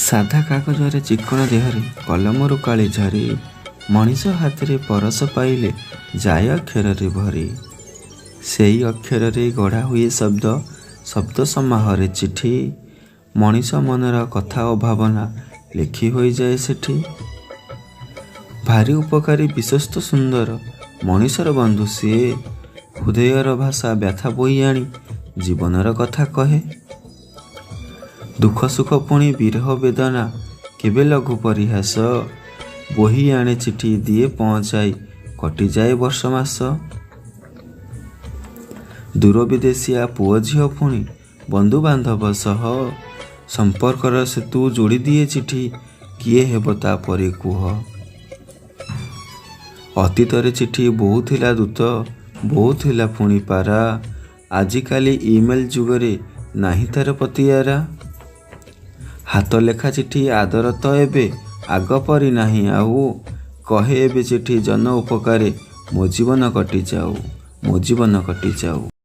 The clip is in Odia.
ସାଧା କାଗଜରେ ଚିକ୍କଣ ଦେହରେ କଲମରୁ କାଳି ଝରି, ମଣିଷ ହାତରେ ପରଶ ପାଇଲେ ଯାଏ ଅକ୍ଷରରେ ଭରି। ସେଇ ଅକ୍ଷରରେ ଗଢ଼ା ହୁଏ ଶବ୍ଦ, ଶବ୍ଦ ସମାହରେ ଚିଠି। ମଣିଷ ମନର କଥା ଓ ଭାବନା ଲେଖି ହୋଇଯାଏ ସେଠି। ଭାରି ଉପକାରୀ ବିଶ୍ୱସ୍ତ ସୁନ୍ଦର ମଣିଷର ବନ୍ଧୁ ସିଏ, ହୃଦୟର ଭାଷା ବ୍ୟଥା ବୋହି ଆଣି ଜୀବନର କଥା କହେ। ଦୁଃଖ ସୁଖ ପୁଣି ବିରହ ବେଦନା କେବେ ଲଘୁ ପରିହାସ, ବୋହି ଆଣେ ଚିଠି ଦିଏ ପହଞ୍ଚାଇ କଟିଯାଏ ବର୍ଷ ମାସ। ଦୂର ବିଦେଶିଆ ପୁଅ ଝିଅ ପୁଣି ବନ୍ଧୁବାନ୍ଧବ ସହ, ସମ୍ପର୍କର ସେତୁ ଯୋଡ଼ି ଦିଏ ଚିଠି, କିଏ ହେବ ତାପରେ କୁହ। ଅତୀତରେ ଚିଠି ବହୁ ଥିଲା ଦୂତ, ବହୁ ଥିଲା ପୁଣି ପାରା, ଆଜିକାଲି ଇମେଲ ଯୁଗରେ ନାହିଁ ତାର ପତିଆରା। ହାତ ଲେଖା ଚିଠି ଆଦର ତ ଏବେ ଆଗ ପରି ନାହିଁ ଆଉ, କହେ ଏବେ ଚିଠି ଜନ ଉପକାରେ ମୋ ଜୀବନ କଟିଯାଉ, ମୋ ଜୀବନ କଟିଯାଉ।